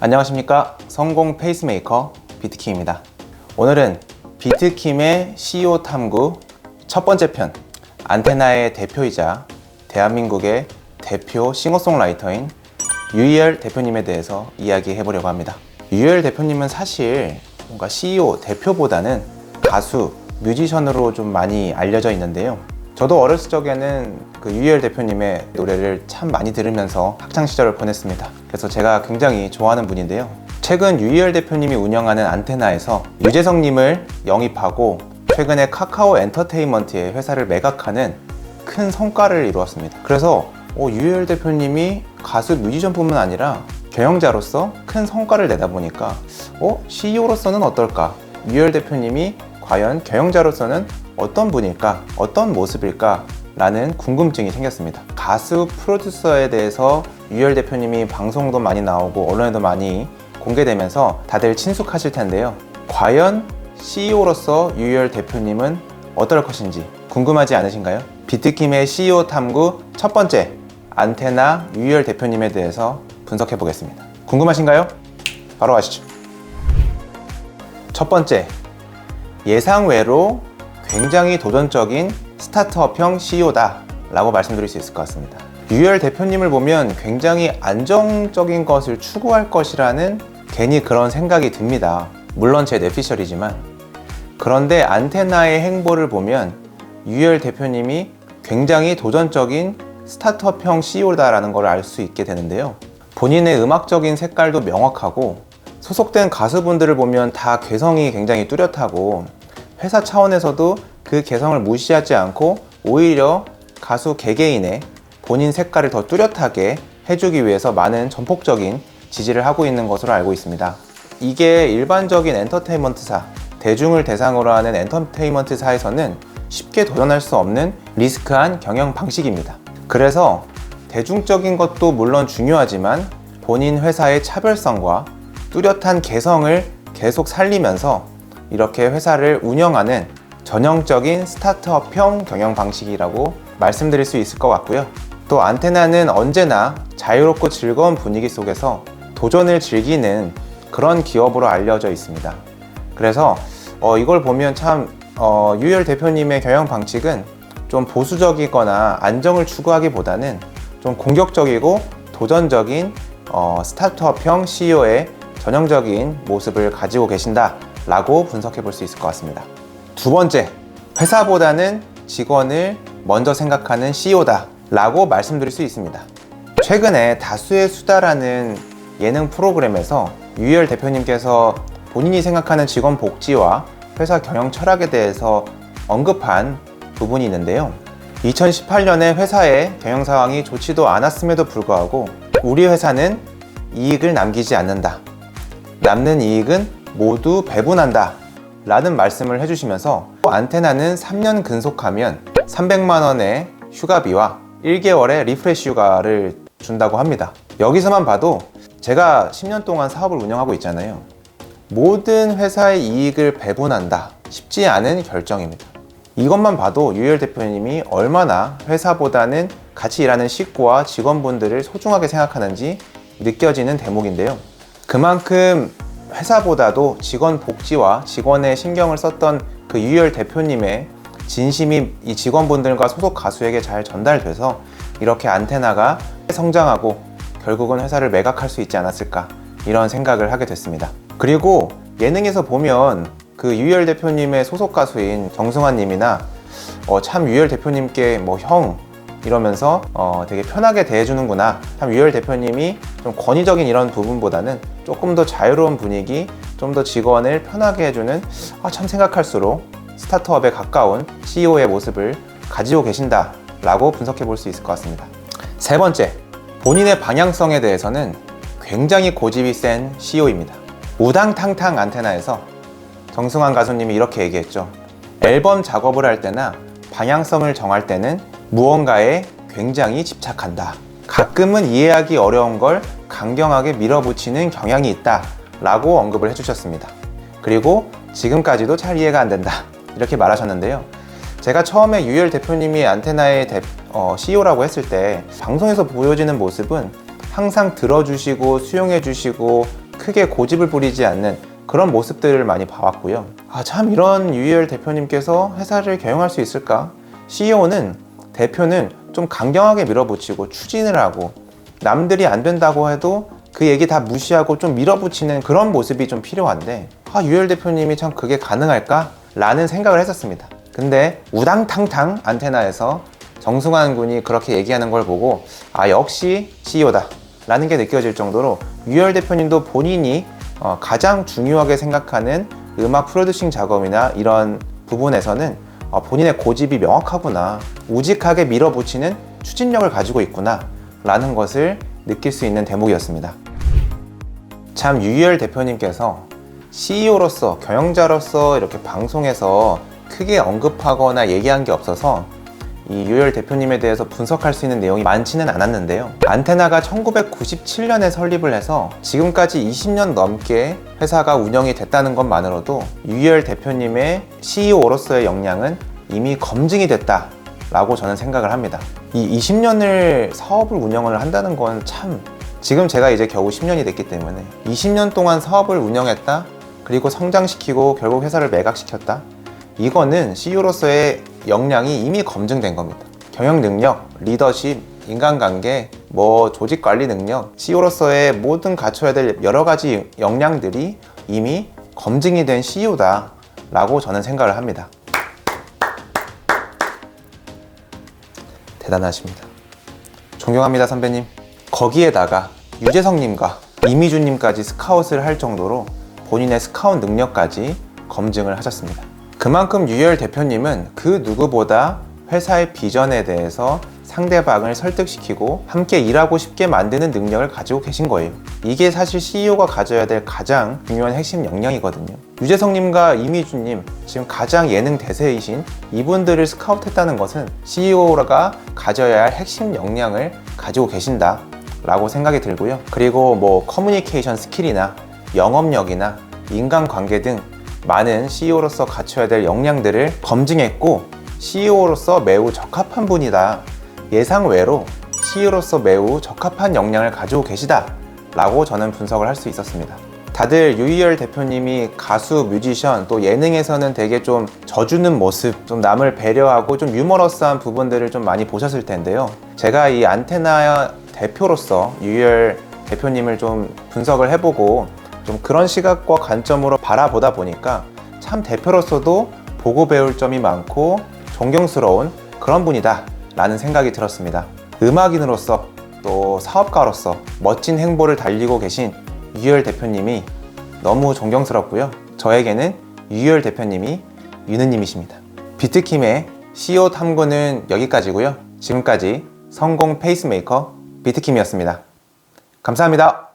안녕하십니까. 성공 페이스메이커 비트킴입니다. 오늘은 비트킴의 CEO 탐구 첫 번째 편, 안테나의 대표이자 대한민국의 대표 싱어송라이터인 유희열 대표님에 대해서 이야기해 보려고 합니다. 유희열 대표님은 사실 뭔가 CEO 대표보다는 가수, 뮤지션으로 좀 많이 알려져 있는데요. 저도 어렸을 적에는 그 유희열 대표님의 노래를 참 많이 들으면서 학창 시절을 보냈습니다. 그래서 제가 굉장히 좋아하는 분인데요. 최근 유희열 대표님이 운영하는 안테나에서 유재석님을 영입하고 최근에 카카오 엔터테인먼트의 회사를 매각하는 큰 성과를 이루었습니다. 그래서 유희열 대표님이 가수, 뮤지션뿐만 아니라 경영자로서 큰 성과를 내다 보니까 CEO로서는 어떨까? 유희열 대표님이 과연 경영자로서는 어떤 분일까? 어떤 모습일까? 라는 궁금증이 생겼습니다. 가수, 프로듀서에 대해서 유희열 대표님이 방송도 많이 나오고 언론에도 많이 공개되면서 다들 친숙하실 텐데요. 과연 CEO로서 유희열 대표님은 어떨 것인지 궁금하지 않으신가요? 비트킴의 CEO 탐구 첫 번째, 안테나 유희열 대표님에 대해서 분석해 보겠습니다. 궁금하신가요? 바로 가시죠. 첫 번째, 예상외로 굉장히 도전적인 스타트업형 CEO다 라고 말씀드릴 수 있을 것 같습니다. 유희열 대표님을 보면 굉장히 안정적인 것을 추구할 것이라는 괜히 그런 생각이 듭니다. 물론 제 뇌피셜이지만. 그런데 안테나의 행보를 보면 유희열 대표님이 굉장히 도전적인 스타트업형 CEO다라는 걸 알 수 있게 되는데요. 본인의 음악적인 색깔도 명확하고 소속된 가수분들을 보면 다 개성이 굉장히 뚜렷하고 회사 차원에서도 그 개성을 무시하지 않고 오히려 가수 개개인의 본인 색깔을 더 뚜렷하게 해주기 위해서 많은 전폭적인 지지를 하고 있는 것으로 알고 있습니다. 이게 일반적인 엔터테인먼트사, 대중을 대상으로 하는 엔터테인먼트사에서는 쉽게 도전할 수 없는 리스크한 경영 방식입니다. 그래서 대중적인 것도 물론 중요하지만 본인 회사의 차별성과 뚜렷한 개성을 계속 살리면서 이렇게 회사를 운영하는 전형적인 스타트업형 경영 방식이라고 말씀드릴 수 있을 것 같고요. 또 안테나는 언제나 자유롭고 즐거운 분위기 속에서 도전을 즐기는 그런 기업으로 알려져 있습니다. 그래서 이걸 보면 참 유희열 대표님의 경영 방식은 좀 보수적이거나 안정을 추구하기보다는 좀 공격적이고 도전적인 스타트업형 CEO의 전형적인 모습을 가지고 계신다 라고 분석해 볼 수 있을 것 같습니다. 두 번째, 회사보다는 직원을 먼저 생각하는 CEO다 라고 말씀드릴 수 있습니다. 최근에 다수의 수다라는 예능 프로그램에서 유희열 대표님께서 본인이 생각하는 직원 복지와 회사 경영 철학에 대해서 언급한 부분이 있는데요. 2018년에 회사의 경영 상황이 좋지도 않았음에도 불구하고 우리 회사는 이익을 남기지 않는다. 남는 이익은 모두 배분한다 라는 말씀을 해주시면서 안테나는 3년 근속하면 300만 원의 휴가비와 1개월의 리프레시 휴가를 준다고 합니다. 여기서만 봐도 제가 10년 동안 사업을 운영하고 있잖아요. 모든 회사의 이익을 배분한다. 쉽지 않은 결정입니다. 이것만 봐도 유희열 대표님이 얼마나 회사보다는 같이 일하는 식구와 직원분들을 소중하게 생각하는지 느껴지는 대목인데요. 그만큼 회사보다도 직원 복지와 직원의 신경을 썼던 그 유희열 대표님의 진심이 이 직원분들과 소속 가수에게 잘 전달돼서 이렇게 안테나가 성장하고 결국은 회사를 매각할 수 있지 않았을까 이런 생각을 하게 됐습니다. 그리고 예능에서 보면 그 유희열 대표님의 소속 가수인 정승환 님이나 참 유희열 대표님께 형 이러면서 되게 편하게 대해주는구나. 참 유희열 대표님이 좀 권위적인 이런 부분보다는 조금 더 자유로운 분위기, 좀 더 직원을 편하게 해주는 참 생각할수록 스타트업에 가까운 CEO의 모습을 가지고 계신다 라고 분석해 볼 수 있을 것 같습니다. 세 번째, 본인의 방향성에 대해서는 굉장히 고집이 센 CEO입니다. 우당탕탕 안테나에서 정승환 가수님이 이렇게 얘기했죠. 앨범 작업을 할 때나 방향성을 정할 때는 무언가에 굉장히 집착한다. 가끔은 이해하기 어려운 걸 강경하게 밀어붙이는 경향이 있다 라고 언급을 해주셨습니다. 그리고 지금까지도 잘 이해가 안 된다 이렇게 말하셨는데요. 제가 처음에 유희열 대표님이 안테나의 CEO라고 했을 때 방송에서 보여지는 모습은 항상 들어주시고 수용해주시고 크게 고집을 부리지 않는 그런 모습들을 많이 봐왔고요. 참 이런 유희열 대표님께서 회사를 경영할 수 있을까? CEO는 대표는 좀 강경하게 밀어붙이고 추진을 하고 남들이 안 된다고 해도 그 얘기 다 무시하고 좀 밀어붙이는 그런 모습이 좀 필요한데 유희열 대표님이 참 그게 가능할까? 라는 생각을 했었습니다. 근데 우당탕탕 안테나에서 정승환 군이 그렇게 얘기하는 걸 보고 역시 CEO다 라는 게 느껴질 정도로 유희열 대표님도 본인이 가장 중요하게 생각하는 음악 프로듀싱 작업이나 이런 부분에서는 본인의 고집이 명확하구나, 우직하게 밀어붙이는 추진력을 가지고 있구나 라는 것을 느낄 수 있는 대목이었습니다. 참 유희열 대표님께서 CEO로서, 경영자로서 이렇게 방송에서 크게 언급하거나 얘기한 게 없어서 이 유희열 대표님에 대해서 분석할 수 있는 내용이 많지는 않았는데요. 안테나가 1997년에 설립을 해서 지금까지 20년 넘게 회사가 운영이 됐다는 것만으로도 유희열 대표님의 CEO로서의 역량은 이미 검증이 됐다 라고 저는 생각을 합니다. 이 20년을 사업을 운영을 한다는 건 참, 지금 제가 이제 겨우 10년이 됐기 때문에 20년 동안 사업을 운영했다, 그리고 성장시키고 결국 회사를 매각시켰다, 이거는 CEO로서의 역량이 이미 검증된 겁니다. 경영 능력, 리더십, 인간관계, 조직 관리 능력, CEO로서의 모든 갖춰야 될 여러 가지 역량들이 이미 검증이 된 CEO다 라고 저는 생각을 합니다. 대단하십니다. 존경합니다, 선배님. 거기에다가 유재석님과 이미주님까지 스카웃을 할 정도로 본인의 스카웃 능력까지 검증을 하셨습니다. 그만큼 유희열 대표님은 그 누구보다 회사의 비전에 대해서 상대방을 설득시키고 함께 일하고 싶게 만드는 능력을 가지고 계신 거예요. 이게 사실 CEO가 가져야 될 가장 중요한 핵심 역량이거든요. 유재석님과 이미주님, 지금 가장 예능 대세이신 이분들을 스카우트했다는 것은 CEO가 가져야 할 핵심 역량을 가지고 계신다 라고 생각이 들고요. 그리고 커뮤니케이션 스킬이나 영업력이나 인간관계 등 많은 CEO로서 갖춰야 될 역량들을 검증했고 CEO로서 매우 적합한 분이다, 예상외로 CEO로서 매우 적합한 역량을 가지고 계시다 라고 저는 분석을 할 수 있었습니다. 다들 유희열 대표님이 가수, 뮤지션, 또 예능에서는 되게 좀 져주는 모습, 좀 남을 배려하고 좀 유머러스한 부분들을 좀 많이 보셨을 텐데요. 제가 이 안테나 대표로서 유희열 대표님을 좀 분석을 해보고 좀 그런 시각과 관점으로 바라보다 보니까 참 대표로서도 보고 배울 점이 많고 존경스러운 그런 분이다 라는 생각이 들었습니다. 음악인으로서 또 사업가로서 멋진 행보를 달리고 계신 유희열 대표님이 너무 존경스럽고요. 저에게는 유희열 대표님이 유느님이십니다. 비트킴의 CEO 탐구는 여기까지고요. 지금까지 성공 페이스메이커 비트킴이었습니다. 감사합니다.